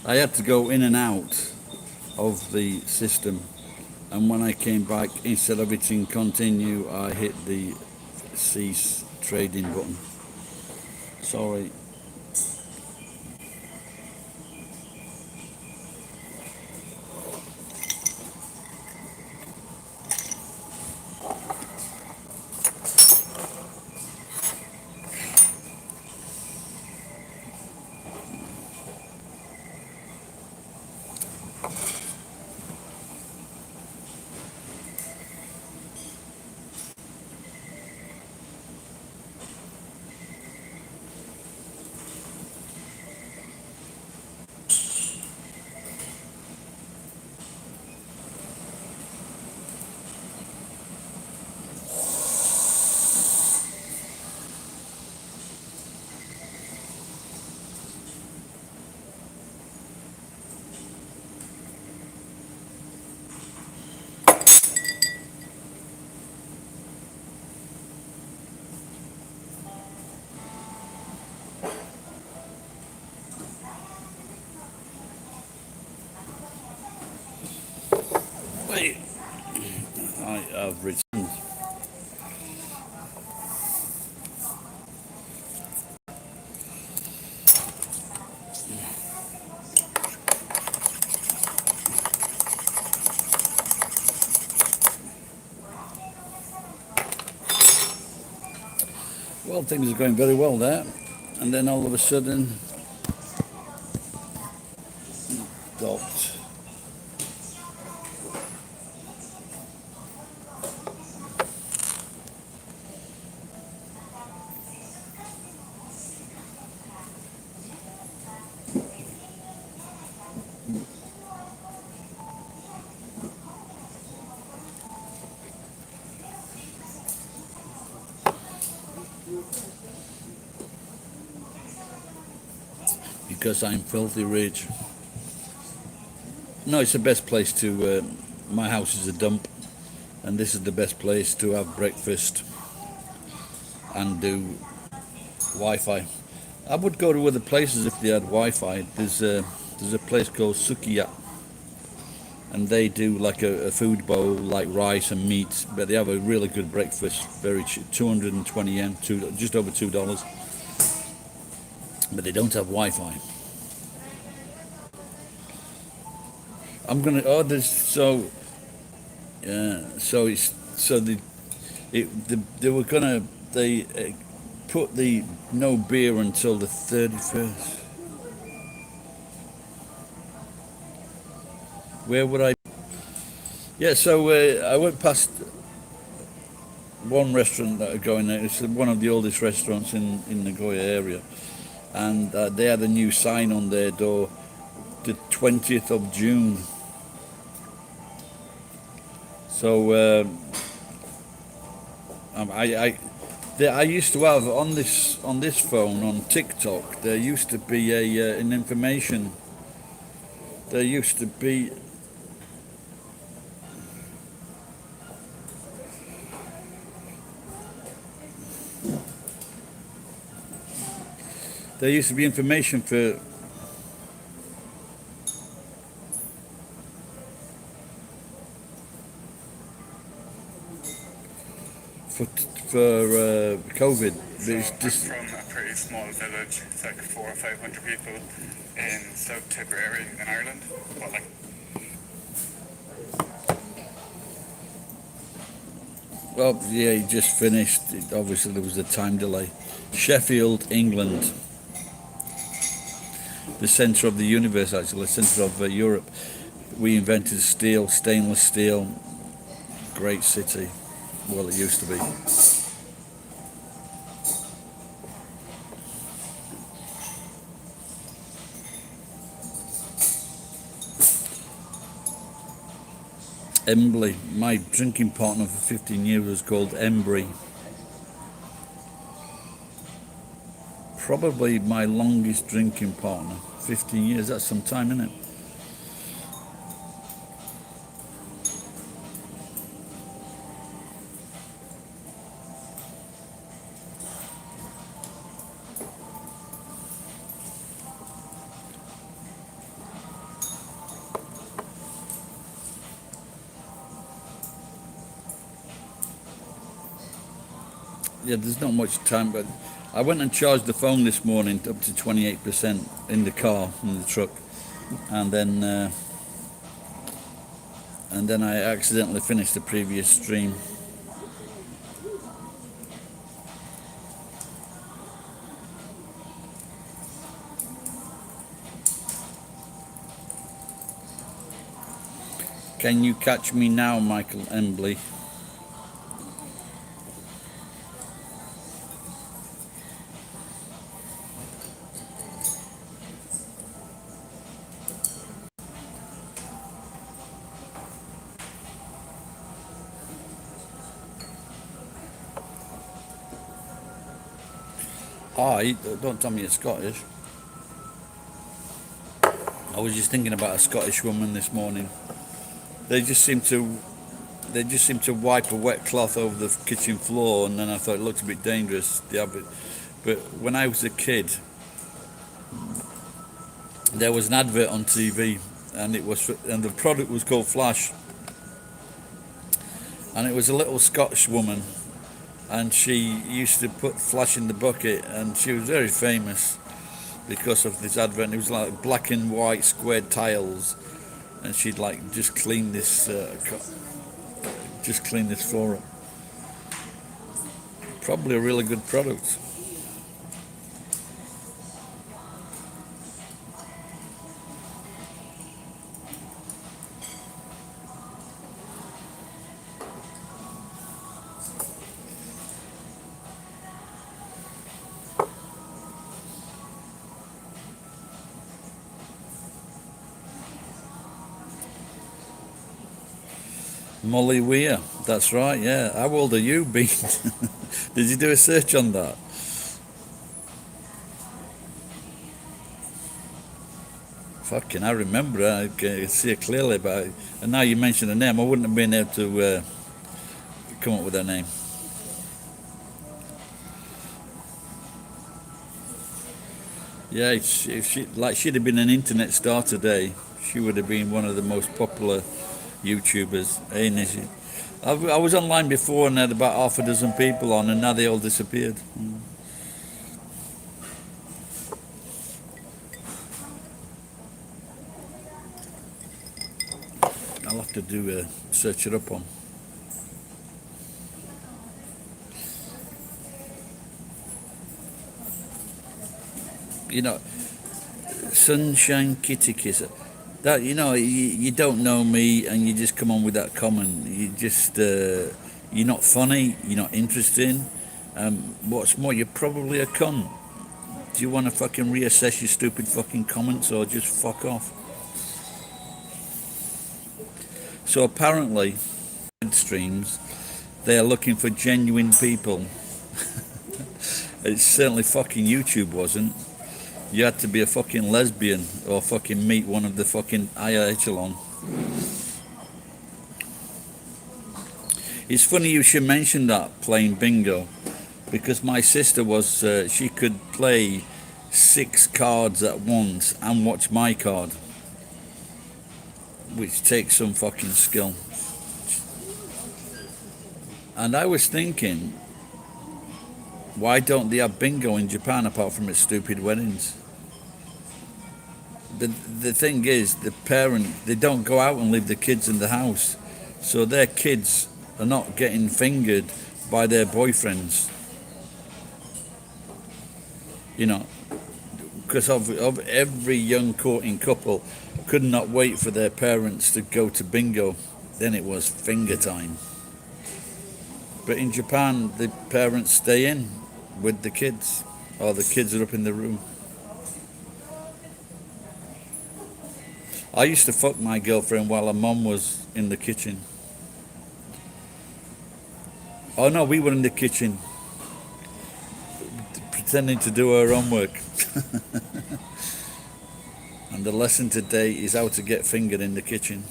I had to go in and out of the system, and when I came back, instead of hitting continue, I hit the cease trading button. Sorry. Wait, I have returned. Well, things are going very well there, and then all of a sudden, stopped. Because I'm filthy rich. No, it's the best place to. My house is a dump, and this is the best place to have breakfast and do Wi-Fi. I would go to other places if they had Wi-Fi. There's a place called Sukiya, and they do like a food bowl, like rice and meat, but they have a really good breakfast, very cheap, 220 yen, just over $2, but they don't have Wi-Fi. I'm gonna. Oh, there's so. Yeah, so it's so they were gonna put the no beer until the 31st. Where would I? Yeah, so I went past one restaurant that are going there. It's one of the oldest restaurants in Nagoya area, and they had a new sign on their door, the 20th of June. So I used to have on this phone on TikTok. There used to be an information. There used to be information for COVID. So I'm from a pretty small village. It's like 400 or 500 people in South Tipperary in Ireland. Well, like Well, yeah, he just finished. Obviously, there was a time delay. Sheffield, England, the centre of the universe, actually, the centre of Europe. We invented steel, stainless steel. Great city. Well, it used to be. Embley. My drinking partner for 15 years was called Embry. Probably my longest drinking partner. 15 years. That's some time, isn't it? yeah, there's not much time, but I went and charged the phone this morning up to 28% in the car, in the truck, and then I accidentally finished the previous stream. Can you catch me now, Michael Embley? Don't tell me you're Scottish. I was just thinking about a Scottish woman this morning. They just seem to wipe a wet cloth over the kitchen floor, and then I thought it looked a bit dangerous. But when I was a kid, there was an advert on TV, and the product was called Flash, and it was a little Scottish woman, and she used to put Flash in the bucket, and she was very famous because of this advert. It was like black and white squared tiles, and she'd like just clean this floor up. Probably a really good product. Molly Weir, that's right, yeah. How old are you, Bean? Did you do a search on that? Fucking, I remember her. I can see her clearly, and now you mention the name, I wouldn't have been able to come up with her name. Yeah, she'd have been an internet star today. She would have been one of the most popular YouTubers, ain't she? I was online before and had about half a dozen people on, and now they all disappeared. I'll have to do a search it up on. You know, Sunshine Kitty Kisser. That you don't know me, and you just come on with that comment. You're not funny. You're not interesting. What's more, you're probably a cunt. Do you want to fucking reassess your stupid fucking comments, or just fuck off? So apparently, streams, they are looking for genuine people. It's certainly fucking YouTube wasn't. You had to be a fucking lesbian or fucking meet one of the fucking higher echelon. It's funny you should mention that, playing bingo, because my sister was, she could play 6 cards at once and watch my card, which takes some fucking skill. And I was thinking, why don't they have bingo in Japan apart from its stupid weddings? The thing is, they don't go out and leave the kids in the house, so their kids are not getting fingered by their boyfriends. Because of every young courting couple could not wait for their parents to go to bingo. Then it was finger time. But in Japan, the parents stay in with the kids, or the kids are up in the room. I used to fuck my girlfriend while her mum was in the kitchen. Oh no, we were in the kitchen pretending to do her homework. And the lesson today is how to get fingered in the kitchen.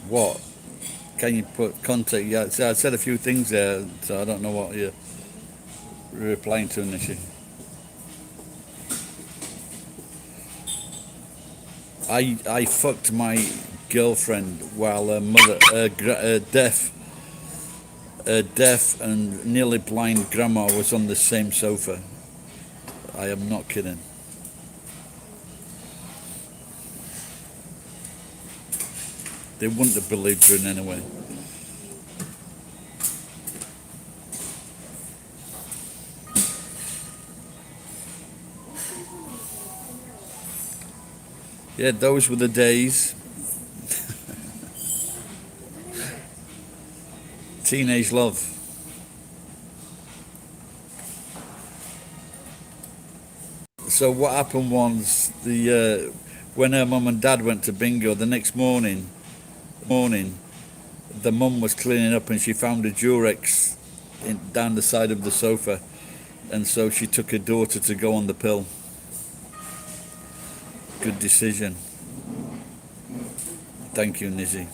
What? Can you put contact? Yeah, I said a few things there, so I don't know what you're replying to, Nishi. I fucked my girlfriend while her mother, deaf and nearly blind grandma was on the same sofa. I am not kidding. They wouldn't have believed her in any way. Yeah, those were the days. Teenage love. So what happened was when her mum and dad went to bingo the next morning, the mum was cleaning up and she found a Durex down the side of the sofa, and so she took her daughter to go on the pill. Good decision. Thank you, Nizzy.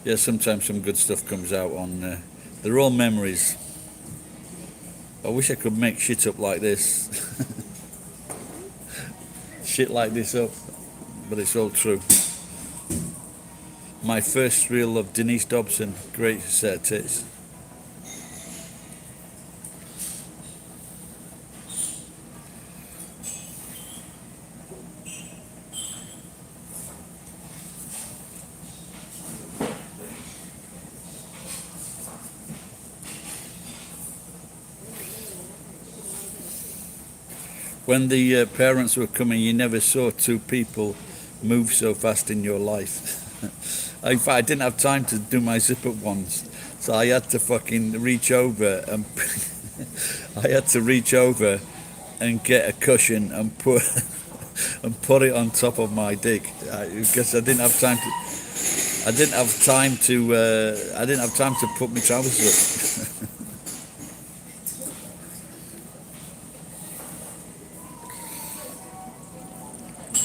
Yeah, sometimes some good stuff comes out on. They're all memories. I wish I could make shit up like this. Shit like this up, but it's all true. My first real love, Denise Dobson, great set of tits. When the parents were coming, you never saw two people move so fast in your life. In fact, I didn't have time to do my zip up once, so I had to fucking reach over and I had to reach over and get a cushion and put it on top of my dick because I didn't have time to. I didn't have time to put my trousers up.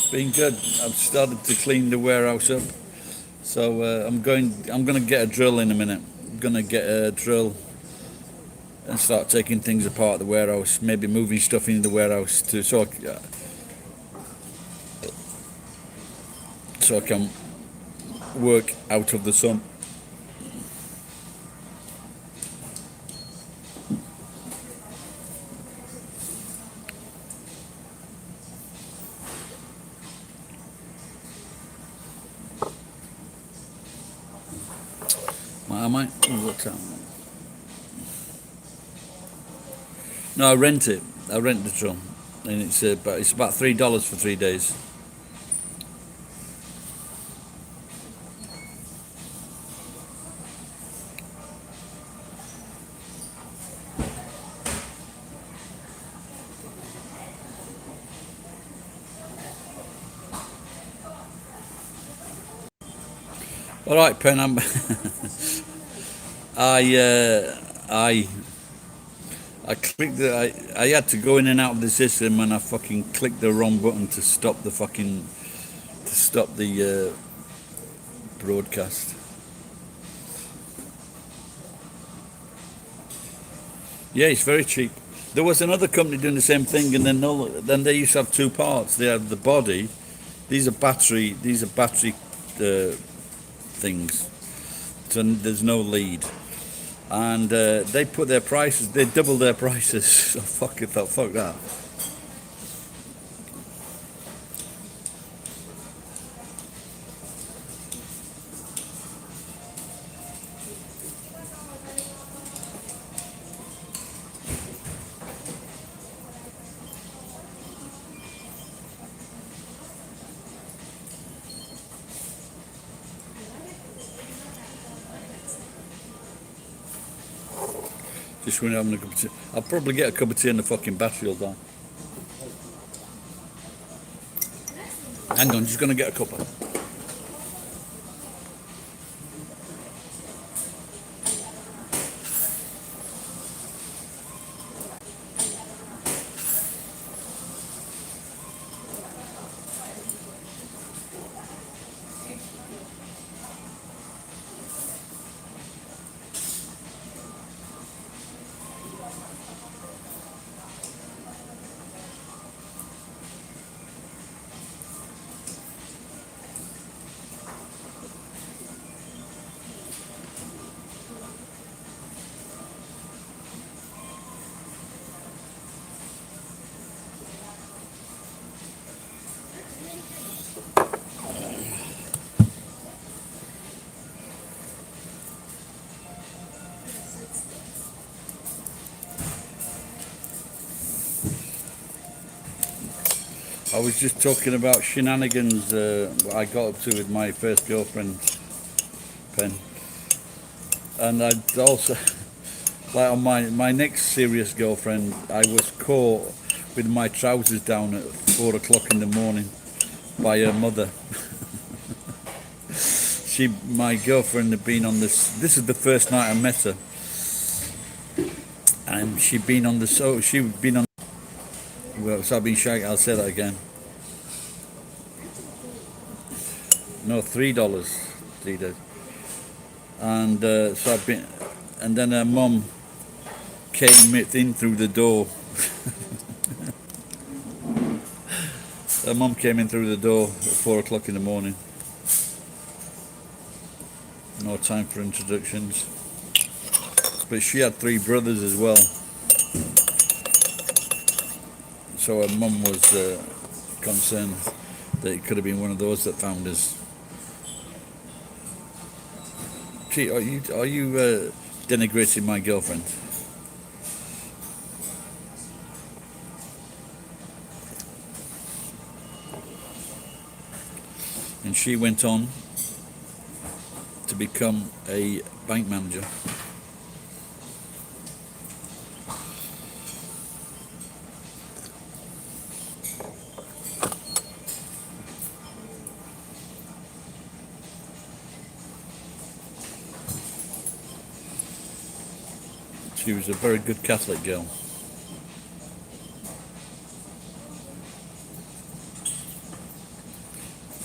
Been good. I've started to clean the warehouse up, so I'm going to get a drill in a minute. I'm going to get a drill and start taking things apart at the warehouse, maybe moving stuff into the warehouse so I can work out of the sun. I might what's that? No, I rent it. I rent the drill, and it's about $3 for 3 days. All right, Pen. I clicked I had to go in and out of the system, and I fucking clicked the wrong button to stop the broadcast. Yeah, it's very cheap. There was another company doing the same thing, and then they used to have two parts. They have the body. These are battery things. So there's no lead. And they put their prices. They doubled their prices. So fuck that. Just when I'm having a cup of tea. I'll probably get a cup of tea and the fucking battery will die. Hang on, just gonna get a cuppa. I was just talking about shenanigans I got up to with my first girlfriend, Pen. And I'd also, like on my next serious girlfriend, I was caught with my trousers down at 4 o'clock in the morning by her mother. My girlfriend had been on this is the first night I met her. And she'd been on well, so I've been shaking, I'll say that again. No, $3, $3. And so I've been, and then her mum came in through the door. Her mum came in through the door at 4 o'clock in the morning. No time for introductions. But she had 3 brothers as well. So her mum was concerned that it could have been one of those that found us. Gee, are you denigrating my girlfriend? And she went on to become a bank manager. She was a very good Catholic girl.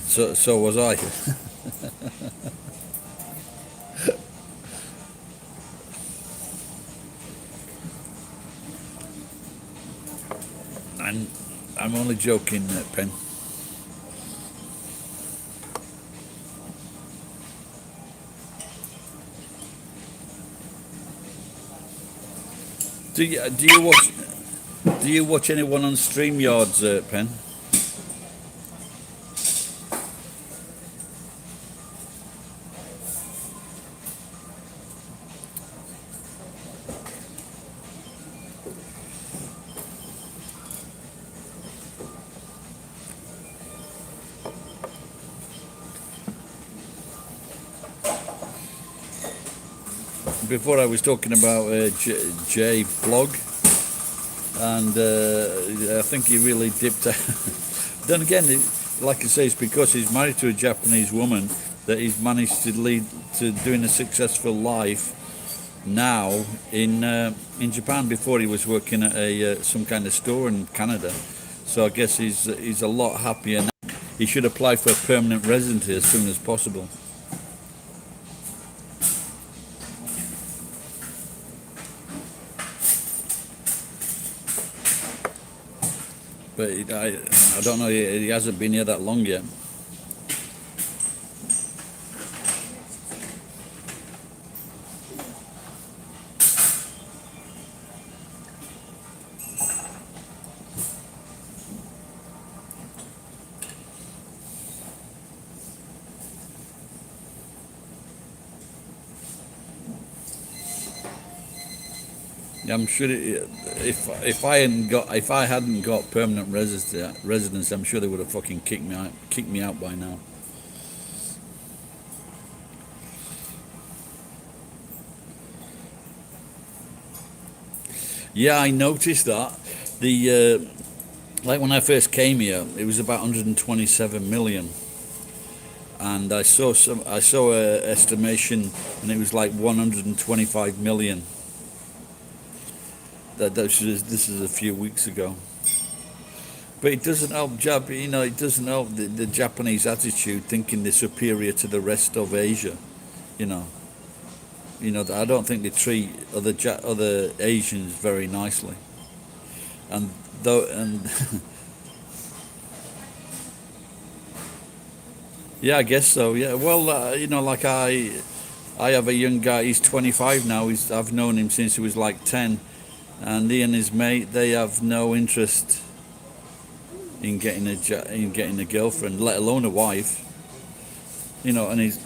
So was I. And I'm only joking, Pen. Do you watch anyone on StreamYards, Pen? Before I was talking about Jay Vlog, and I think he really dipped out. Then again, like I say, it's because he's married to a Japanese woman that he's managed to lead to doing a successful life now in Japan. Before he was working at some kind of store in Canada, so I guess he's a lot happier now. He should apply for a permanent residency as soon as possible. But I don't know, he hasn't been here that long yet. I'm sure if I hadn't got permanent residence, I'm sure they would have fucking kicked me out by now. Yeah, I noticed that. Like when I first came here, it was about 127 million, and I saw a estimation, and it was like 125 million. This is a few weeks ago. But it doesn't help it doesn't help the Japanese attitude, thinking they're superior to the rest of Asia. I don't think they treat other Asians very nicely. And yeah, I guess so. Yeah, well, like I have a young guy. He's 25 now. I've known him since he was like 10. And he and his mate, they have no interest in getting a girlfriend, let alone a wife. And he's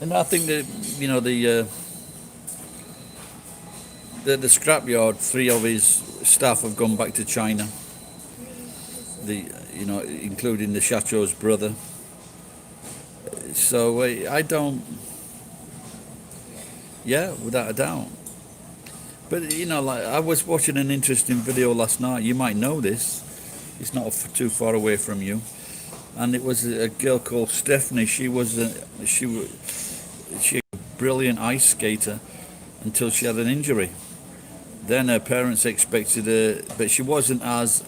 And I think that, you know, the scrapyard, 3 of his staff have gone back to China. You know, including the Chateau's brother. So I don't, yeah, without a doubt. But you know, like I was watching an interesting video last night. You might know this. It's not too far away from you. And it was a girl called Stephanie. She was a brilliant ice skater until she had an injury. Then her parents expected her, but she wasn't as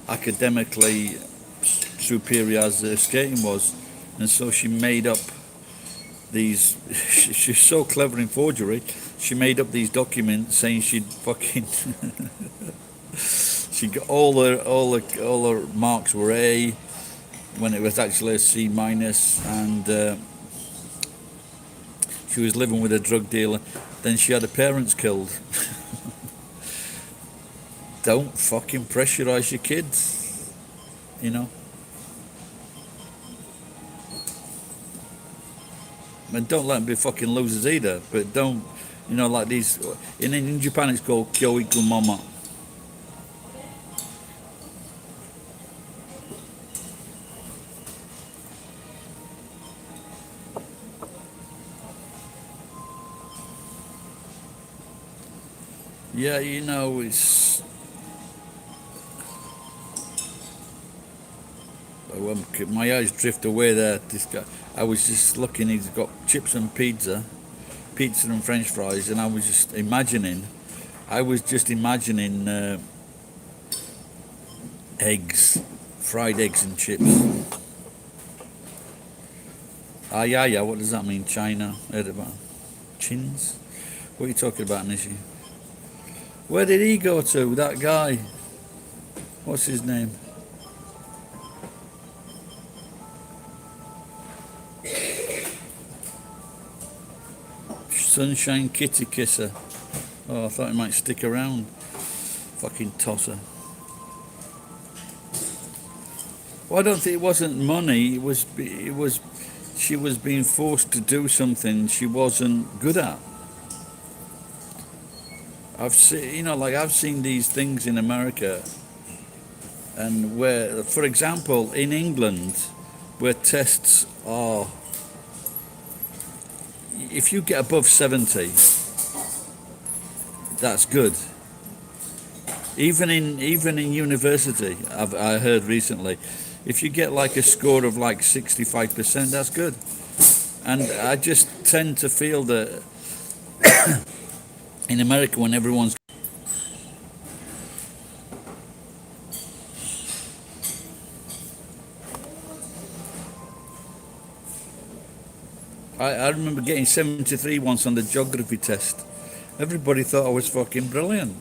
academically superior as skating was, and so she made up these. She's so clever in forgery. She made up these documents saying she'd fucking. She got all her marks were A, when it was actually a C minus, and she was living with a drug dealer. Then she had her parents killed. Don't fucking pressurize your kids, you know. And don't let them be fucking losers either. But don't, you know, like these. In Japan, it's called kyoiku mama. Yeah, you know, it's. My eyes drift away there. This guy, I was just looking. He's got chips and pizza and French fries, and I was just imagining. Eggs, fried eggs and chips. Yeah. What does that mean? China? Heard about chins? What are you talking about, Nishi? Where did he go to? That guy? What's his name? Sunshine Kitty Kisser. Oh, I thought he might stick around. Fucking tosser. Well, I don't think it wasn't money. It was. She was being forced to do something she wasn't good at. I've seen these things in America, and where, for example, in England, where tests are. If you get above 70, that's good. Even in university, I heard recently, if you get like a score of like 65%, that's good. And I just tend to feel that in America, when everyone's I remember getting 73 once on the geography test. Everybody thought I was fucking brilliant.